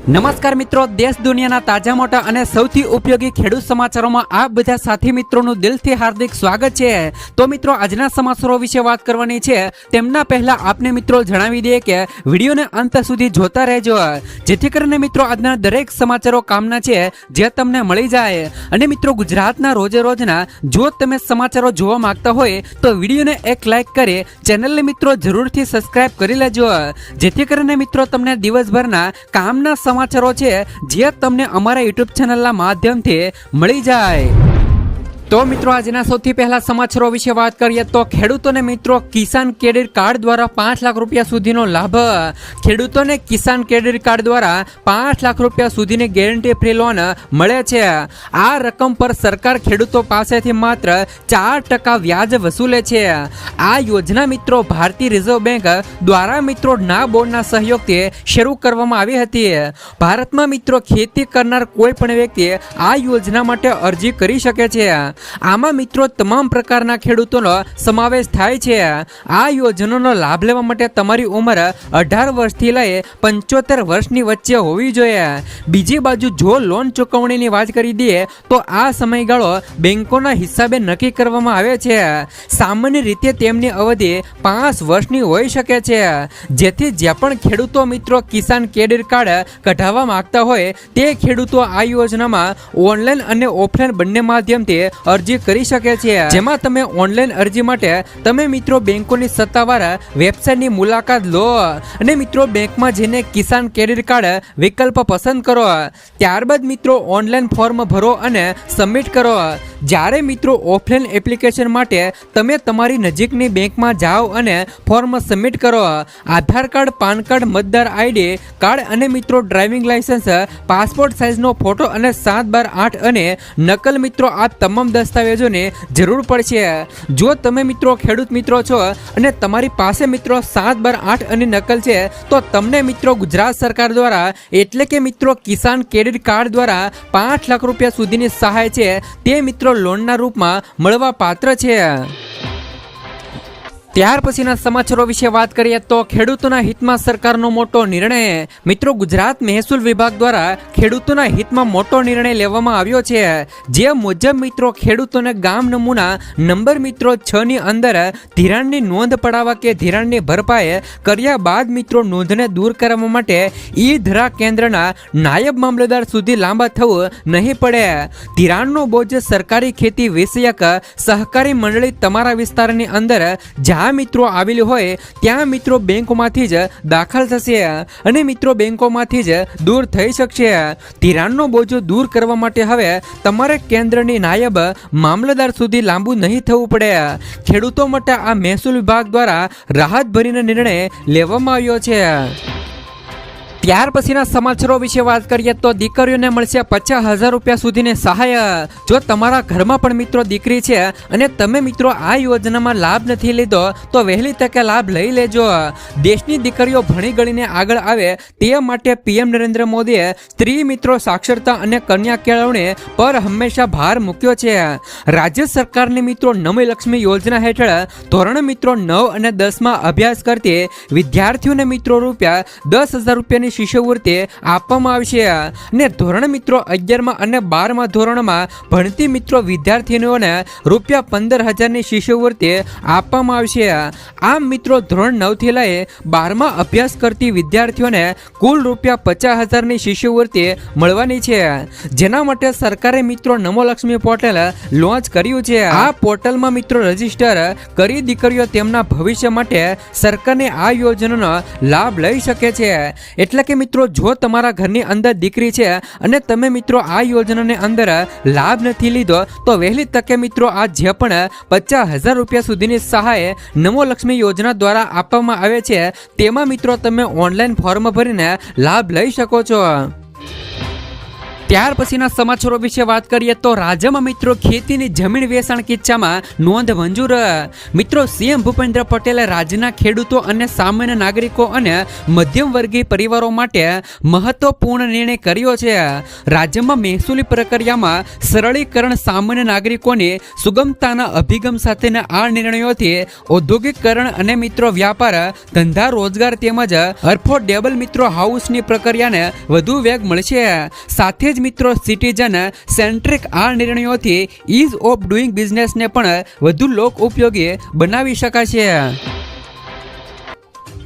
નમસ્કાર મિત્રો, દેશ દુનિયાના તાજા મોટા અને સૌથી ઉપયોગી ખેડૂત સમાચારોમાં આપ બધા સાથી મિત્રોનું દિલથી હાર્દિક સ્વાગત છે। તો મિત્રો, આજના સમાચારો વિશે વાત કરવાની છે। તેમના પહેલા આપને મિત્રો જણાવી દઈએ કે વિડીયોને અંત સુધી જોતા રહેજો, જેથી કરીને મિત્રો આજના દરેક સમાચારો કામના છે જે તમને મળી જાય। અને મિત્રો, ગુજરાતના રોજે રોજના જો તમે સમાચારો જોવા માંગતા હોય તો વિડીયોને એક લાઈક કરી ચેનલને મિત્રો જરૂરથી સબસ્ક્રાઇબ કરી લેજો, જેથી કરીને મિત્રો તમને દિવસભરના કામના સમાચારો છે જે તમને અમારા યુટ્યુબ ચેનલના માધ્યમથી મળી જાય। તો મિત્રો, આજના સૌથી પહેલા સમાચારો વિશે વાત કરીએ તો ખેડૂતોને મિત્રો કિસાન ક્રેડિટ કાર્ડ દ્વારા 5 લાખ રૂપિયા સુધીનો લાભ। ખેડૂતોને કિસાન ક્રેડિટ કાર્ડ દ્વારા 5 લાખ રૂપિયા સુધીની ગેરંટી ફ્રી લોન મળે છે। આ રકમ પર સરકાર ખેડૂતો પાસેથી માત્ર 4% વ્યાજ વસૂલે છે। આ યોજના મિત્રો ભારતીય રિઝર્વ બેંક દ્વારા મિત્રો ના બોર્ડના સહયોગથી શરૂ કરવામાં આવી હતી। ભારતમાં મિત્રો ખેતી કરનાર કોઈ પણ વ્યક્તિ આ યોજના માટે અરજી કરી શકે છે। આમાં મિત્રો તમામ પ્રકારના ખેડૂતોનો સમાવેશ થાય છે। આ યોજનાનો લાભ લેવા માટે તમારી ઉંમર 18 વર્ષથી લઈ 75 વર્ષની વચ્ચે હોવી જોઈએ। બીજી બાજુ જો લોન ચૂકવણીની વાત કરી દઈએ તો આ સમયગાળો બેંકોના હિસાબે નક્કી કરવામાં આવે છે। સામાન્ય રીતે તેમની અવધિ 5 વર્ષની હોઈ શકે છે, જેથી જે પણ ખેડૂતો મિત્રો કિસાન ક્રેડિટ કાર્ડ કઢાવવા માંગતા હોય તે ખેડૂતો આ યોજનામાં ઓનલાઈન અને ઓફલાઈન બંને માધ્યમથી અરજી કરી શકે છે। જેમાં તમે ઓનલાઈન અરજી માટે તમે મિત્રો બેંકોની સત્તાવાર વેબસાઇટની મુલાકાત લો અને મિત્રો બેંકમાં જઈને કિસાન ક્રેડિટ કાર્ડ વિકલ્પ પસંદ કરો। ત્યારબાદ મિત્રો ઓનલાઈન ફોર્મ ભરો અને સબમિટ કરો। જ્યારે મિત્રો ઓફલાઈન એપ્લિકેશન માટે તમે તમારી નજીકની બેંકમાં જાઓ અને ફોર્મ સબમિટ કરો। આધાર કાર્ડ, પાન કાર્ડ, મતદાર આઈડી કાર્ડ અને મિત્રો ડ્રાઇવિંગ લાયસન્સ, પાસપોર્ટ સાઇઝનો ફોટો અને 7/8 અને નકલ મિત્રો આ તમામ દસ્તાવેજોની જરૂર પડશે। જો તમે મિત્રો ખેડૂત મિત્રો છો અને તમારી પાસે મિત્રો 7/8 અને નકલ છે તો તમને મિત્રો ગુજરાત સરકાર દ્વારા એટલે કે મિત્રો કિસાન ક્રેડિટ કાર્ડ દ્વારા 5 લાખ રૂપિયા સુધીની સહાય છે તે મિત્રો લોનના રૂપમાં મળવા પાત્ર છે। ત્યાર પછીના સમાચારો વિશે વાત કરીએ તો ખેડૂતોના હિતમાં સરકારનો મોટો નિર્ણય। મિત્રો, ગુજરાત મહેસૂલ વિભાગ દ્વારા ખેડૂતોના હિતમાં મોટો નિર્ણય લેવામાં આવ્યો છે, જે મુજબ મિત્રો ખેડૂતોને ગામ નમૂના નંબર મિત્રો 6 ની અંદર ધિરાણની નોંધ પડાવવા કે ધિરાણની ભરપાઈ કર્યા બાદ મિત્રો નોંધને દૂર કરવા માટે ઈ ધરા કેન્દ્રના નાયબ મામલતદાર સુધી લાંબા થવું નહીં પડે। ધિરાણનો બોજ સરકારી ખેતી વિષયક સહકારી મંડળી તમારા વિસ્તારની અંદર જ્યાં મિત્રો આવેલી હોય ત્યાં મિત્રો બેંકોમાંથી જ દાખલ થશે અને મિત્રો બેંકોમાંથી જ દૂર થઈ શકશે। ધિરાણનો બોજો દૂર કરવા માટે હવે તમારે કેન્દ્રની નાયબ મામલતદાર સુધી લાંબુ નહીં થવું પડે। ખેડૂતો માટે આ મહેસૂલ વિભાગ દ્વારા રાહત ભરીને નિર્ણય લેવામાં આવ્યો છે। ત્યાર પછીના સમાચારો વિશે વાત કરીએ તો દીકરીઓને મળશે 50,000 રૂપિયા સુધીની સહાય। જો તમારા ઘરમાં પણ મિત્રો દીકરી છે અને તમે મિત્રો આ યોજનામાં લાભ નથી લીધો તો વહેલી તકે લાભ લઈ લેજો। દેશની દીકરીઓ ભણી ગણીને આગળ આવે તે માટે પીએમ નરેન્દ્ર મોદીએ સ્ત્રી મિત્રો સાક્ષરતા અને કન્યા કેળવણી પર હંમેશા ભાર મૂક્યો છે। રાજ્ય સરકારની મિત્રો નમલક્ષ્મી યોજના હેઠળ ધોરણ મિત્રો 9 અને 10માં અભ્યાસ કરતી વિદ્યાર્થીઓને મિત્રો રૂપિયા 10,000 રૂપિયાની શિષ્યવૃત્તિ આપવામાં આવશે અને ધોરણ મિત્રો 11માં અને 12મા ધોરણમાં ભણતી મિત્રો વિદ્યાર્થીનીઓને રૂપિયા 15,000ની શિષ્યવૃત્તિ આપવામાં આવશે। આમ મિત્રો ધોરણ 9 થી લઈ 12માં અભ્યાસ કરતી વિદ્યાર્થીઓને કુલ રૂપિયા 50,000ની શિષ્યવૃત્તિ મળવાની છે, જેના માટે સરકારે મિત્રો નમોલક્ષ્મી પોર્ટલ લોન્ચ કર્યું છે। આ પોર્ટલમાં મિત્રો રજીસ્ટર કરી દીકરીઓ તેમના ભવિષ્ય માટે સરકારની આ યોજનાનો લાભ લઈ શકે છે। એટલે કે મિત્રો જો તમારા ઘરની અંદર દીકરી છે અને તમે મિત્રો આ યોજનાની અંદર લાભ નથી લીધો તો વહેલી તકે મિત્રો આ જે પણ 50,000 રૂપિયા સુધીની સહાય નમોલક્ષ્મી યોજના દ્વારા આપવામાં આવે છે તેમાં મિત્રો તમે ઓનલાઈન ફોર્મ ભરીને લાભ લઈ શકો છો। ત્યાર પછીના સમાચારો વિશે વાત કરીએ તો રાજ્યમાં મિત્રો ખેતીની જમીન વેચાણ કિસ્સામાં નોંધ મંજૂર. મિત્રો સીએમ ભૂપેન્દ્ર પટેલે રાજ્યના ખેડૂતો અને સામાન્ય નાગરિકો અને મધ્યમ વર્ગીય પરિવારો માટે મહત્વપૂર્ણ નિર્ણય કર્યો છે. રાજ્યમાં મહેસૂલી પ્રક્રિયામાં સરળીકરણ, સામાન્ય નાગરિકોની સુગમતાના અભિગમ સાથેના આ નિર્ણયોથી ઔદ્યોગિકરણ અને મિત્રો વ્યાપાર, ધંધા, રોજગાર તેમજ અફોર્ડેબલ મિત્રો હાઉસની પ્રક્રિયાને વધુ વેગ મળશે. સાથે જ મિત્રો સિટીઝન સેન્ટ્રિક આ નિર્ણયોથી ઇઝ ઓફ ડુઈંગ બિઝનેસને પણ વધુ લોક ઉપયોગી બનાવી શકાશે.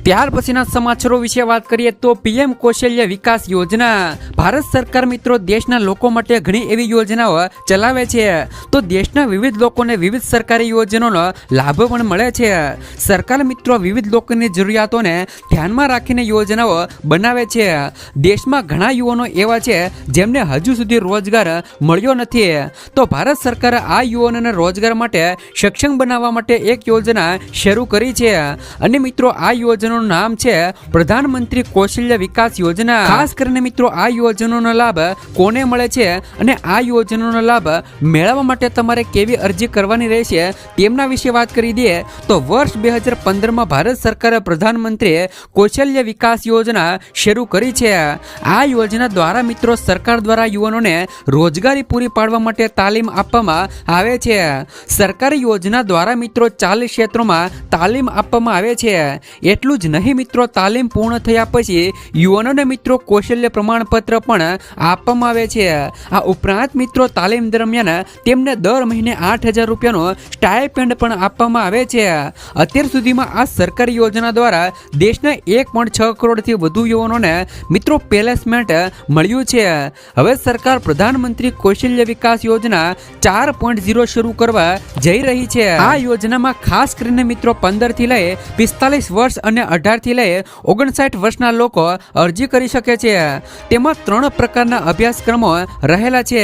ત્યાર પછીના સમાચારો વિશે વાત કરીએ તો પીએમ કૌશલ્ય વિકાસ યોજના. ભારત સરકાર મિત્રો દેશના લોકો માટે ઘણી એવી યોજનાઓ ચલાવે છે. તો દેશના વિવિધ લોકોને વિવિધ સરકારી યોજનાનો લાભ પણ મળે છે. સરકાર મિત્રો વિવિધ લોકોની જરૂરિયાતોને ધ્યાનમાં રાખીને યોજનાઓ બનાવે છે. દેશમાં ઘણા યુવાનો એવા છે જેમને હજુ સુધી રોજગાર મળ્યો નથી. તો ભારત સરકારે આ યુવાનોને રોજગાર માટે સક્ષમ બનાવવા માટે એક યોજના શરૂ કરી છે. અને મિત્રો આ યોજના નામ છે પ્રધાનમંત્રી કૌશલ્ય વિકાસ યોજના. ખાસ કરીને મિત્રો આ યોજનાનો લાભ કોને મળે છે અને આ યોજનાનો લાભ મેળવવા માટે તમારે કેવી અરજી કરવાની રહેશે તેમના વિશે વાત કરી દઈએ તો વર્ષ 2015માં ભારત સરકારે પ્રધાનમંત્રી કૌશલ્ય વિકાસ યોજના શરૂ કરી છે. આ યોજના દ્વારા મિત્રો સરકાર દ્વારા યુવાનોને રોજગારી પૂરી પાડવા માટે તાલીમ આપવામાં આવે છે. સરકારી યોજના દ્વારા મિત્રો 40 ક્ષેત્રોમાં તાલીમ આપવામાં આવે છે. એટલું જ નહીં મિત્રો, તાલીમ પૂર્ણ થયા પછી યુવાનોને મિત્રો કૌશલ્ય પ્રમાણપત્ર પણ આપવામાં આવે છે. આ ઉપરાંત મિત્રો તાલીમ દરમિયાન તેમને દર મહિને 8,000 રૂપિયાનો સ્ટાઇપેન્ડ પણ આપવામાં આવે છે. અત્યાર સુધીમાં આ સરકારી યોજના દ્વારા દેશના 1.6 કરોડથી વધુ યુવાનોને મિત્રો પ્લેસમેન્ટ મળ્યું છે. હવે સરકાર પ્રધાનમંત્રી કૌશલ્ય વિકાસ યોજના 4.0 શરૂ કરવા જઈ રહી છે. આ યોજનામાં ખાસ કરીને મિત્રો 15 થી લઈ 45 વર્ષ અને 18 થી લઈ 59 વર્ષના લોકો અરજી કરી શકે છે. તેમાં 3 પ્રકારના અભ્યાસક્રમો રહેલા છે,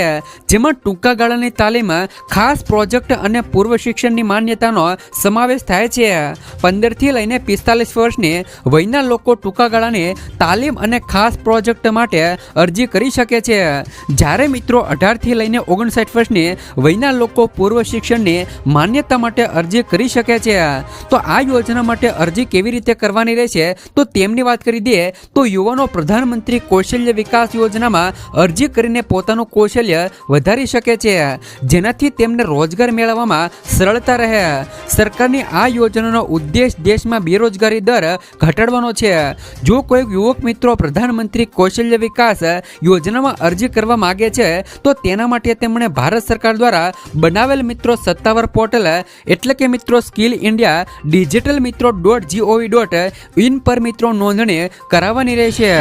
જેમાં ટૂંકા ગાળાની તાલીમ, ખાસ પ્રોજેક્ટ અને પૂર્વ શિક્ષણની માન્યતાનો સમાવેશ થાય છે. 15 થી લઈને 45 વર્ષની વયના લોકો ટૂંકા ગાળાની તાલીમ અને ખાસ પ્રોજેક્ટ માટે અરજી કરી શકે છે, જ્યારે મિત્રો 18 થી લઈને 59 વર્ષની વયના લોકો પૂર્વ શિક્ષણની માન્યતા માટે અરજી કરી શકે છે. તો આ યોજના માટે અરજી કેવી રીતે કરવાની રહેશે તો તેમની વાત કરી દઈએ તો યુવાનો પ્રધાનમંત્રી કૌશલ્ય વિકાસ યોજનામાં અરજી કરીને પોતાનું કૌશલ્ય વધારી શકે છે, જેનાથી તેમને રોજગાર મેળવવામાં સરળતા રહે. સરકારની આ યોજનાનો ઉદ્દેશ દેશમાં બેરોજગારી દર ઘટાડવાનો છે. જો કોઈ યુવક મિત્રો પ્રધાનમંત્રી કૌશલ્ય વિકાસ યોજનામાં અરજી કરવા માંગે છે તો તેના માટે તેમણે ભારત સરકાર દ્વારા બનાવેલ મિત્રો સત્તાવાર પોર્ટલ એટલે કે મિત્રો સ્કિલ ઇન્ડિયા ડિજિટલ મિત્રો .gov.in પર મિત્રો નોંધણી કરાવવાની રહેશે.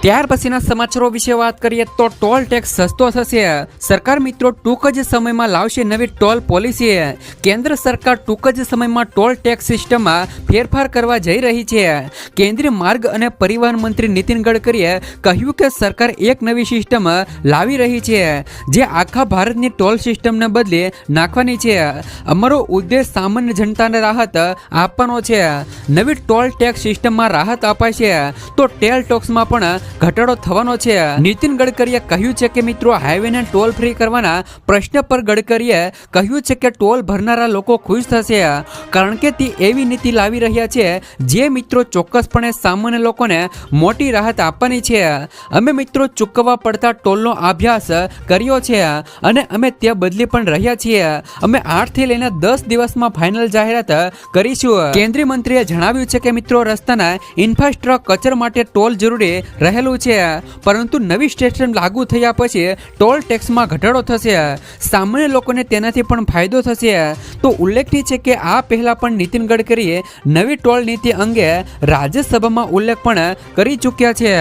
ત્યાર પછીના સમાચારો વિશે વાત કરીએ તો ટોલ ટેક્સ સસ્તો થશે. સરકાર મિત્રો ટૂંક જ સમયમાં લાવશે નવી ટોલ પોલિસી. કેન્દ્ર સરકાર ટૂંક જ સમયમાં ટોલ ટેક્સ સિસ્ટમમાં ફેરફાર કરવા જઈ રહી છે. કેન્દ્રીય માર્ગ અને પરિવહન મંત્રી નીતિન ગડકરીએ કહ્યું કે સરકાર એક નવી સિસ્ટમ લાવી રહી છે, જે આખા ભારતની ટોલ સિસ્ટમને બદલી નાખવાની છે. અમારો ઉદ્દેશ સામાન્ય જનતાને રાહત આપવાનો છે. નવી ટોલ ટેક્સ સિસ્ટમમાં રાહત અપાશે તો ટેલ ટેક્સમાં પણ ઘટાડો થવાનો છે. નીતિન ગડકરીએ કહ્યું છે કે મિત્રો હાઈવેને ટોલ ફ્રી કરવાના પ્રશ્ન પર ગડકરીએ કહ્યું છે કે ટોલ ભરનારા લોકો ખુશ થશે, કારણ કે તે એવી નીતિ લાવી રહ્યા છે જે મિત્રો ચોક્કસપણે સામાન્ય લોકોને મોટી રાહત આપવાની છે. અમે મિત્રો ચૂકવવા પડતા ટોલનો અભ્યાસ કર્યો છે અને અમે તે બદલી પણ રહ્યા છીએ. અમે 8 થી લઈને 10 દિવસમાં ફાઇનલ જાહેરાત કરીશું. કેન્દ્રીય મંત્રીએ જણાવ્યું છે કે મિત્રો રસ્તાના ઇન્ફ્રાસ્ટ્રક્ચર માટે ટોલ જરૂરી રહેલું છે, પરંતુ નવી સિસ્ટમ લાગુ થયા પછી ટોલ ટેક્સમાં ઘટાડો થશે. સામાન્ય લોકોને તેનાથી પણ ફાયદો થશે. તો ઉલ્લેખનીય છે કે આ પહેલા પણ નીતિન ગડકરીએ નવી ટોલ નીતિ અંગે રાજ્યસભામાં ઉલ્લેખ પણ કરી ચૂક્યા છે.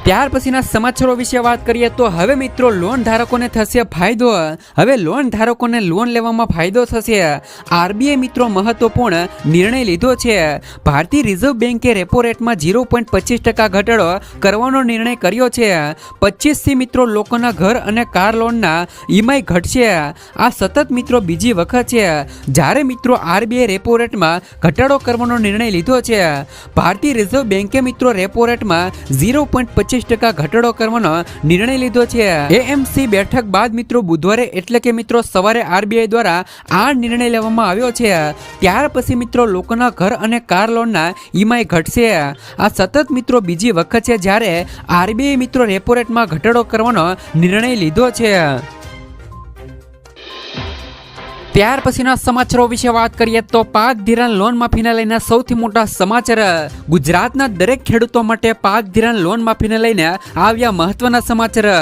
ત્યાર પછીના સમાચારો વિશે વાત કરીએ તો હવે મિત્રો લોન ધારકોને થશે ફાયદો. હવે લોન ધારકોને લોન લેવામાં ફાયદો થશે. આરબીઆઈ મિત્રો મહત્વપૂર્ણ નિર્ણય લીધો છે. ભારતીય રિઝર્વ બેન્કે રેપો રેટમાં 0.25% ઘટાડો કરવાનો નિર્ણય કર્યો છે. 25થી મિત્રો લોકોના ઘર અને કાર લોનના ઈએમઆઈ ઘટશે. આ સતત મિત્રો બીજી વખત છે જ્યારે મિત્રો આરબીઆઈ રેપો રેટમાં ઘટાડો કરવાનો નિર્ણય લીધો છે. ભારતીય રિઝર્વ બેન્કે મિત્રો રેપો રેટમાં 0.25% 25% ઘટાડો કરવાનો નિર્ણય લીધો છે. એએમસી બેઠક બાદ મિત્રો બુધવારે એટલે કે મિત્રો સવારે આરબીઆઈ દ્વારા આ નિર્ણય લેવામાં આવ્યો છે. ત્યાર પછી મિત્રો લોકોના ઘર અને કાર લોનના ઈએમઆઈ ઘટશે. આ સતત મિત્રો બીજી વખત છે જ્યારે આરબીઆઈ મિત્રો રેપો રેટમાં ઘટાડો કરવાનો નિર્ણય લીધો છે. ત્યાર પછીના સમાચારો વિશે વાત કરીએ તો પાક ધિરાણ લોન માફીને લઈને સૌથી મોટા સમાચાર. ગુજરાતના દરેક ખેડૂતો માટે પાક ધિરાણ લોન માફીને લઈને આવ્યા મહત્વના સમાચાર.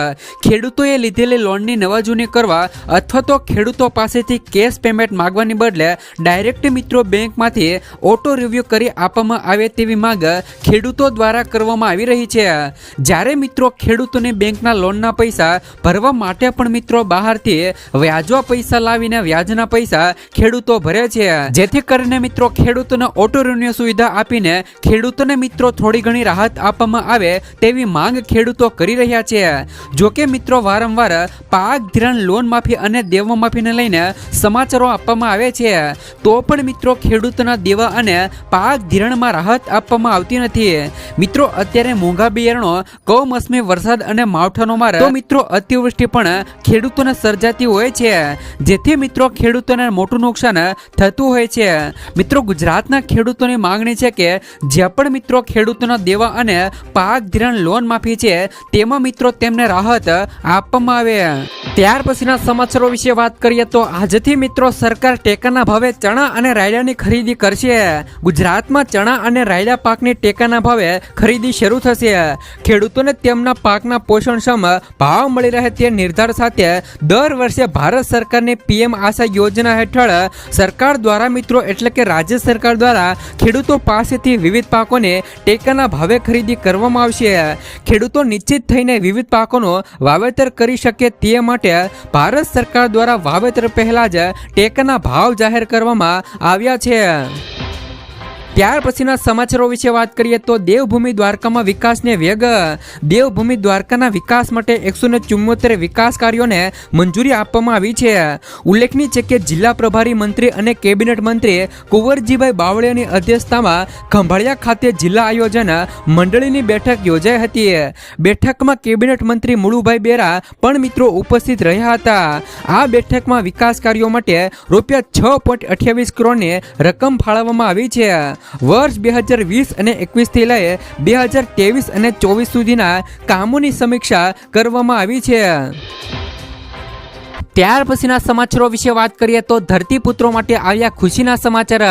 ખેડૂતોએ લીધેલી લોનની નવાજૂની કરવા અથવા તો ખેડૂતો પાસેથી કેશ પેમેન્ટ માંગવાની બદલે ડાયરેક્ટ મિત્રો બેંકમાંથી ઓટો રિવ્યુ કરી આપવામાં આવે તેવી માંગ ખેડૂતો દ્વારા કરવામાં આવી રહી છે. જ્યારે મિત્રો ખેડૂતોને બેંકના લોનના પૈસા ભરવા માટે પણ મિત્રો બહારથી વ્યાજવા પૈસા લાવીને વ્યાજના પૈસા ખેડૂતો ભરે છે, જેથી કરીને મિત્રો ખેડૂતોને ઓટો રિન્યુ સુવિધા આપીને ખેડૂતોને મિત્રો થોડી ઘણી રાહત આપવામાં આવે તેવી માંગ ખેડૂતો કરી રહ્યા છે. જોકે મિત્રો વારંવાર પાક ધિરાણ લોન માફી અને દેવા માફીને લઈને સમાચારો આપવામાં આવે છે, તો પણ મિત્રો ખેડૂતોના દેવા અને પાક ધિરાણમાં રાહત આપવામાં આવતી નથી. મિત્રો અત્યારે મોંઘા બિયારણો, કમોસમી વરસાદ અને માવઠાનો માર, તો મિત્રો અતિવૃષ્ટિ પણ ખેડૂતોને સર્જાતી હોય છે, જેથી મિત્રો ખેડૂતોને મોટું નુકસાન થતું હોય છે. મિત્રો ગુજરાતના ખેડૂતોની માંગણી છે કે જે પણ મિત્રો ખેડૂતોના દેવા અને પાક ધિરાણ લોન માફી છે તેમાં મિત્રો તેમને રાહત આપવામાં આવે. ત્યાર પછીના સમાચારો વિશે વાત કરીએ તો આજથી મિત્રો સરકાર ટેકાના ભાવે ચણા અને રાયડાની ખરીદી કરશે. ગુજરાતમાં ચણા અને રાયડા પાકની ટેકાના ભાવે ખરીદી શરૂ થશે. ખેડૂતોને તેમના પાકના પોષણક્ષમ ભાવ મળી રહે તે નિર્ધાર સાથે દર વર્ષે ભારત સરકારની પીએમ આશા યોજના હેઠળ સરકાર દ્વારા મિત્રો એટલે કે રાજ્ય સરકાર દ્વારા ખેડૂતો પાસેથી વિવિધ પાકોને ટેકાના ભાવે ખરીદી કરવામાં આવશે. ખેડૂતો નિશ્ચિત થઈને વિવિધ પાકોનું વાવેતર કરી શકે તે માટે ભારત સરકાર દ્વારા વાવેતર પહેલા જ ટેકાના ભાવ જાહેર કરવામાં આવ્યા છે. ત્યાર પછીના સમાચારો વિશે વાત કરીએ તો દેવભૂમિ દ્વારકામાં વિકાસને વેગ. દેવભૂમિ દ્વારકાના વિકાસ માટે 174 વિકાસ કાર્યોને મંજૂરી આપવામાં આવી છે. ઉલ્લેખનીય છે કે જિલ્લા પ્રભારી મંત્રી અને કેબિનેટ મંત્રી કુંવરજીભાઈ બાવળિયાની અધ્યક્ષતામાં ખંભાળિયા ખાતે જિલ્લા આયોજન મંડળીની બેઠક યોજાઈ હતી. બેઠકમાં કેબિનેટ મંત્રી મુળુભાઈ બેરા પણ મિત્રો ઉપસ્થિત રહ્યા હતા. આ બેઠકમાં વિકાસ કાર્યો માટે રૂપિયા 6.28 કરોડની રકમ ફાળવવામાં આવી છે. વર્ષ 2020 અને 21 થી લઈ 2023 અને 24 સુધીના કામોની સમીક્ષા કરવામાં આવી છે. ત્યાર પછીના સમાચારો વિશે વાત કરીએ તો ધરતીપુત્રો માટે આવ્યા ખુશીના સમાચાર.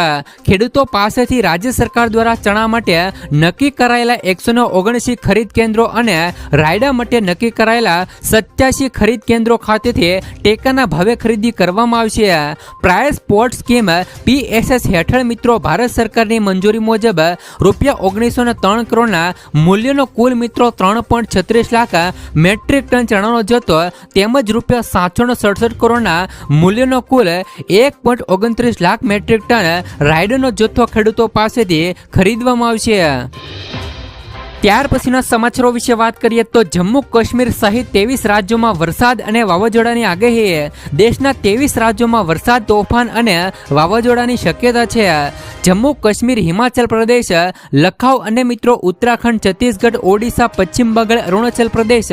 ખેડૂતો પાસેથી રાજ્ય સરકાર દ્વારા ચણા માટે નક્કી કરાયેલા 179 ખરીદ કેન્દ્રો અને રાયડા માટે નક્કી કરાયેલા 87 ખરીદ કેન્દ્રો ખાતેથી ટેકાના ભાવે ખરીદી કરવામાં આવશે. પ્રાઇસ સ્પોટ સ્કીમ PSS હેઠળ મિત્રો ભારત સરકારની મંજૂરી મુજબ રૂપિયા 1903 કરોડના મૂલ્યનો કુલ મિત્રો 3.36 લાખ મેટ્રિક ટન ચણાનો જથ્થો તેમજ રૂપિયા 767 કરોડના મૂલ્યનો કુલ 1.29 લાખ મેટ્રિક ટન રાયડાનો જથ્થો ખેડૂતો પાસેથી ખરીદવામાં આવશે. ત્યાર પછીના સમાચારો વિશે વાત કરીએ તો જમ્મુ કાશ્મીર સહિત 23 રાજ્યોમાં વરસાદ અને વાવાઝોડાની આગાહી. દેશના 23 રાજ્યોમાં વરસાદ, તોફાન અને વાવાઝોડાની શક્યતા છે. જમ્મુ કાશ્મીર, હિમાચલ પ્રદેશ, લખાઉ અને મિત્રો ઉત્તરાખંડ, છત્તીસગઢ, ઓડિશા, પશ્ચિમ બંગાળ, અરુણાચલ પ્રદેશ,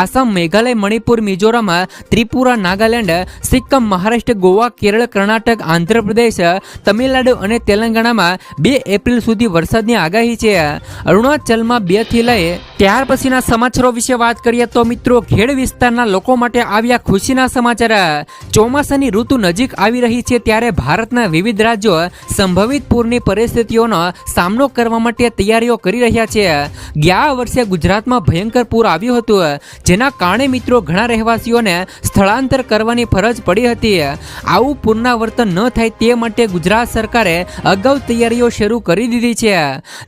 આસામ, મેઘાલય, મણિપુર, મિઝોરમ, ત્રિપુરા, નાગાલેન્ડ, સિક્કમ, મહારાષ્ટ્ર, ગોવા, કેરળ, કર્ણાટક, આંધ્રપ્રદેશ, તમિલનાડુ અને તેલંગાણામાં 2 એપ્રિલ સુધી વરસાદની આગાહી છે. અરુણાચલમાં 2 થી લઈ. ત્યાર પછીના સમાચારો વિશે વાત કરીએ તો મિત્રો ખેડ વિસ્તારના લોકો માટે આવ્યા ખુશીના સમાચાર. ચોમાસાની ઋતુ નજીક આવી રહી છે ત્યારે ભારતના વિવિધ રાજ્યો સંભવિત પૂરની પરિસ્થિતિઓનો સામનો કરવા માટે તૈયારીઓ કરી રહ્યા છે. ગયા વર્ષે ગુજરાતમાં ભયંકર પૂર આવ્યું હતું, જેના કારણે મિત્રો ઘણા રહેવાસીઓને સ્થળાંતર કરવાની ફરજ પડી હતી. આવું પુનરાવર્તન ન થાય તે માટે ગુજરાત સરકારે અગાઉ તૈયારીઓ શરૂ કરી દીધી છે.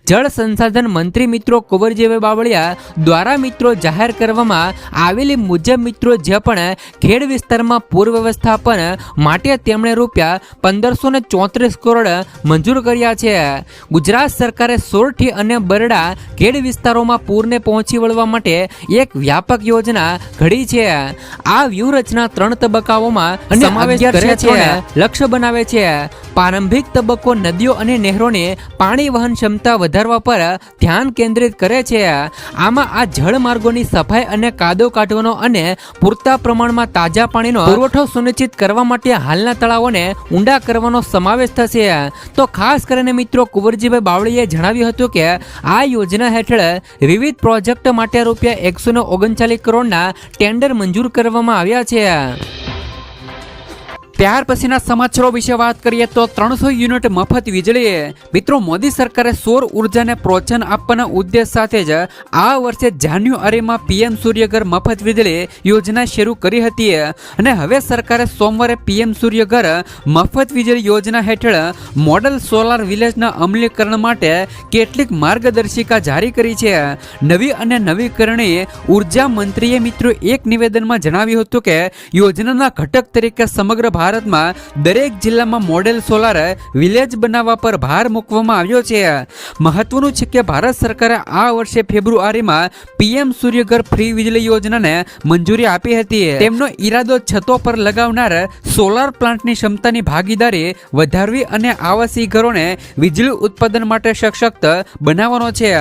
જળ સંસાધન મંત્રી મિત્રો કુંવરજીભાઈ બાવળિયા દ્વારા મિત્રો જાહેર કરવામાં આવેલી મુજબ મિત્રો જે પણ ખેડ વિસ્તારમાં પૂર વ્યવસ્થાપન માટે તેમણે રૂપિયા 1534 કરોડ મંજૂર કર્યા છે. ગુજરાત સરકારે સોરઠી અને બરડા ખેડ વિસ્તારોમાં પૂરને પહોંચી વળવા માટે એક વ્યાપક યોજના ઘડી છે. આ વ્યૂહરચના 3 તબક્કાઓમાં સમાવેશ કરે છે. લક્ષ્ય બનાવે છે. પ્રારંભિક તબક્કો નદીઓ અને નહેરોની પાણી વહન ક્ષમતા વધારવા પર ધ્યાન કેન્દ્રિત કરે છે. આમાં આ જળમાર્ગોની સફાઈ અને કાદવ કાઢવાનો અને પૂરતા પ્રમાણમાં તાજા પાણીનો પુરવઠો સુનિશ્ચિત કરવા માટે હાલના તળાવોને ઊંડા કરવાનો સમાવેશ થશે. તો ખાસ કરીને મિત્રો કુંવરજીભાઈ બાવળીએ જણાવ્યું હતું કે આ યોજના હેઠળ વિવિધ પ્રોજેક્ટ માટે ₹139 કરોડના ટેન્ડર મંજૂર કરવામાં આવ્યા છે. ત્યાર પછીના સમાચારો વિશે વાત કરીએ તો 300 યુનિટ મફત વીજળી. મિત્રો મોદી સરકારે સૌર ઉર્જાને પ્રોત્સાહન આપવાના ઉદ્દેશ સાથે જ આ વર્ષે જાન્યુઆરીમાં પીએમ સૂર્યઘર મફત વીજળી યોજના શરૂ કરી હતી અને હવે સરકારે સોમવારે પીએમ સૂર્યઘર મફત વીજળી યોજના હેઠળ મોડલ સોલાર વિલેજના અમલીકરણ માટે કેટલીક માર્ગદર્શિકા જારી કરી છે. નવી અને નવીકરણીય ઉર્જા મંત્રીએ મિત્રો એક નિવેદનમાં જણાવ્યું હતું કે યોજનાના ઘટક તરીકે સમગ્ર ભારતમાં દરેક જિલ્લામાં મોડેલ સોલાર વિલેજ બનાવવા પર ભાર મૂકવામાં આવ્યો છે. મહત્વનું છે કે ભારત સરકારે આ વર્ષે ફેબ્રુઆરીમાં પીએમ સૂર્યઘર ફ્રી વીજળી યોજનાને મંજૂરી આપી હતી. તેમનો ઈરાદો છતો પર લગાવનાર સોલાર પ્લાન્ટની ક્ષમતાની ભાગીદારી વધારવી અને આવાસી ઘરોને વીજળી ઉત્પાદન માટે સશક્ત બનાવવાનો છે.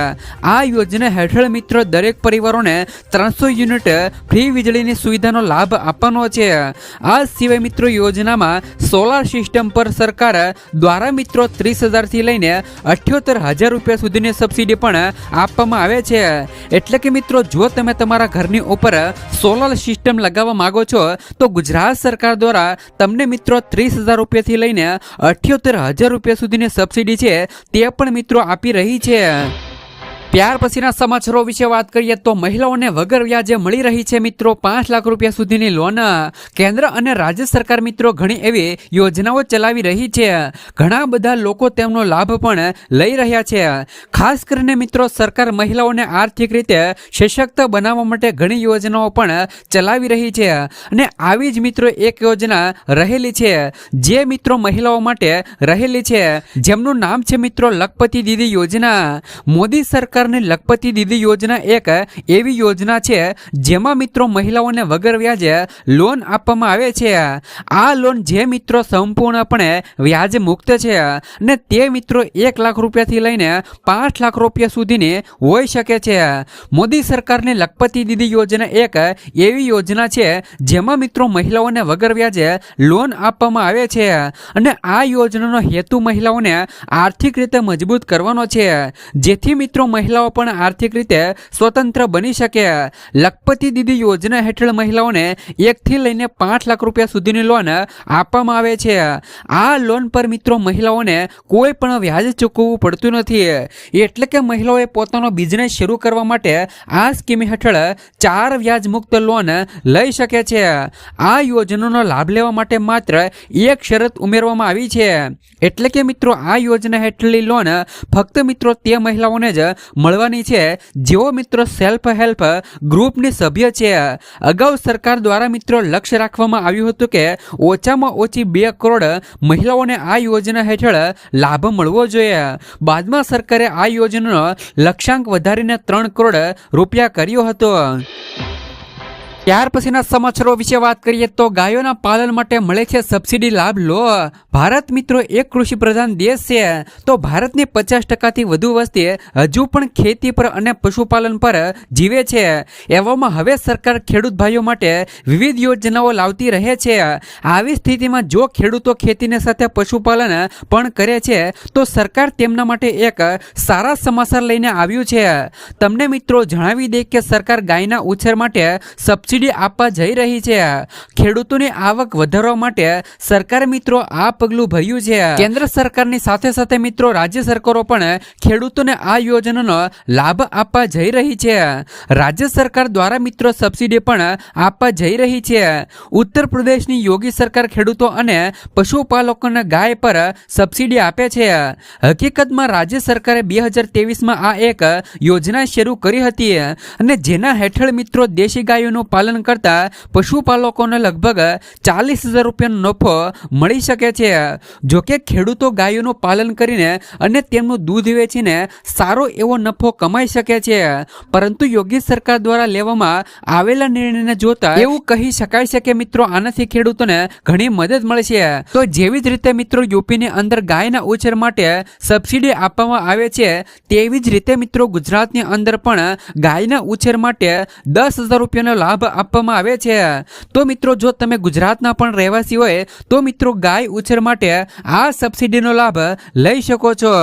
આ યોજના હેઠળ મિત્રો દરેક પરિવારોને 300 યુનિટ ફ્રી વીજળીની સુવિધાનો લાભ આપવાનો છે. આ સિવાય મિત્રો યોજનામાં સોલાર સિસ્ટમ પર સરકાર દ્વારા મિત્રો 30,000 થી લઈને 78,000 રૂપિયા સુધીની સબસિડી પણ આપવામાં આવે છે. એટલે કે મિત્રો જો તમે તમારા ઘરની ઉપર સોલાર સિસ્ટમ લગાવવા માંગો છો તો ગુજરાત સરકાર દ્વારા તમને મિત્રો 30,000 રૂપિયાથી લઈને 78,000 રૂપિયા સુધીની સબસિડી છે તે પણ મિત્રો આપી રહી છે. ત્યાર પછીના સમાચારો વિશે વાત કરીએ તો મહિલાઓને વગર વ્યાજે મળી રહી છે મિત્રો 5 લાખ રૂપિયા સુધીની લોન. કેન્દ્ર અને રાજ્ય સરકાર મિત્રો ઘણી એવી યોજનાઓ ચલાવી રહી છે. ઘણા બધા લોકો તેમનો લાભ પણ લઈ રહ્યા છે. ખાસ કરીને મિત્રો સરકાર મહિલાઓને આર્થિક રીતે સશક્ત બનાવવા માટે ઘણી યોજનાઓ પણ ચલાવી રહી છે અને આવી જ મિત્રો એક યોજના રહેલી છે જે મિત્રો મહિલાઓ માટે રહેલી છે જેમનું નામ છે મિત્રો લખપતિ દીદી યોજના. મોદી સરકાર લખપતિ દીદી યોજના એક એવી યોજના છે જેમાં મિત્રો મહિલાઓને વગર વ્યાજે લોન આપવામાં આવે છે. આ લોન જે મિત્રો સંપૂર્ણપણે વ્યાજ મુક્ત છે અને તે મિત્રો 1 લાખ રૂપિયાથી લઈને 5 લાખ રૂપિયા સુધીની હોઈ શકે છે. મોદી સરકારની લખપતિ દીદી યોજના એક એવી યોજના છે જેમાં મિત્રો મહિલાઓને વગર વ્યાજે લોન આપવામાં આવે છે અને આ યોજનાનો હેતુ મહિલાઓને આર્થિક રીતે મજબૂત કરવાનો છે જેથી મિત્રો મહિલાઓ પણ આર્થિક રીતે સ્વતંત્ર બની શકે. લખપતિ દીદી યોજના હેઠળ મહિલાઓને 1 થી લઈને 5 લાખ રૂપિયા સુધીની લોન આપવામાં આવે છે. આ લોન પર મિત્રો મહિલાઓને કોઈ પણ વ્યાજ ચૂકવવું પડતું નથી. એટલે કે મહિલાઓએ પોતાનો બિઝનેસ શરૂ કરવા માટે આ સ્કીમ હેઠળ 4 વ્યાજ મુક્ત લોન લઈ શકે છે. આ યોજનાનો લાભ લેવા માટે માત્ર એક શરત ઉમેરવામાં આવી છે. એટલે કે મિત્રો આ યોજના હેઠળની લોન ફક્ત મિત્રો તે મહિલાઓને જ મળવાની છે જેઓ મિત્રો સેલ્ફ હેલ્પ ગ્રુપની સભ્ય છે. અગાઉ સરકાર દ્વારા મિત્રો લક્ષ્ય રાખવામાં આવ્યું હતું કે ઓછામાં ઓછી 2 કરોડ મહિલાઓને આ યોજના હેઠળ લાભ મળવો જોઈએ. બાદમાં સરકારે આ યોજનાનો લક્ષ્યાંક વધારીને 3 કરોડ રૂપિયા કર્યો હતો. ત્યાર પછીના સમાચારો વિશે વાત કરીએ તો ગાયોના પાલન માટે મળે છે સબસિડી લાભ લો. ભારત મિત્રો એક કૃષિ પ્રધાન દેશ છે તો ભારતની 50% વધુ વસ્તી હજુ પણ ખેતી પર અને પશુપાલન પર જીવે છે. એવામાં હવે સરકાર ખેડૂત ભાઈઓ માટે વિવિધ યોજનાઓ લાવતી રહે છે. આવી સ્થિતિમાં જો ખેડૂતો ખેતીની સાથે પશુપાલન પણ કરે છે તો સરકાર તેમના માટે એક સારા સમાચાર લઈને આવ્યું છે. તમને મિત્રો જણાવી દે કે સરકાર ગાયના ઉછેર માટે સબસિડી આપવા જઈ રહી છે. ખેડૂતોની આવક વધારવા માટે સરકારે મિત્રો આ પગલું ભર્યું છે. કેન્દ્ર સરકારની સાથે સાથે મિત્રો રાજ્ય સરકારો પણ ખેડૂતોને આ યોજનાનો લાભ આપવા જઈ રહી છે. રાજ્ય સરકાર દ્વારા મિત્રો સબસિડી પણ આપવા જઈ રહી છે. ઉત્તર પ્રદેશની યોગી સરકાર ખેડૂતો અને પશુપાલકોને ગાય પર સબસિડી આપે છે. હકીકતમાં રાજ્ય સરકારે 2023માં આ એક યોજના શરૂ કરી હતી અને જેના હેઠળ મિત્રો દેશી ગાયોનું પાલન પાલન કરતા પશુપાલકોને લગભગ 40,000 રૂપિયાનો નફો મળી શકે છે. જોકે ખેડૂતો ગાયોનું પાલન કરીને અને તેમનું દૂધ વેચીને સારો એવો નફો કમાઈ શકે છે, પરંતુ યોગી સરકાર દ્વારા લેવામાં આવેલા નિર્ણયને જોતા એવું કહી શકાય છે કે મિત્રો આનાથી ખેડૂતોને ઘણી મદદ મળશે. તો જેવી જ રીતે મિત્રો યુપીની અંદર ગાયના ઉછેર માટે સબસિડી આપવામાં આવે છે, તેવી જ રીતે મિત્રો ગુજરાતની અંદર પણ ગાયના ઉછેર માટે 10,000 રૂપિયાનો લાભ આપવામાં આવે છે. તો મિત્રો જો તમે ગુજરાતના પણ રહેવાસી હોય તો મિત્રો ગાય ઉછેર માટે આ સબસિડીનો લાભ લઈ શકો છો.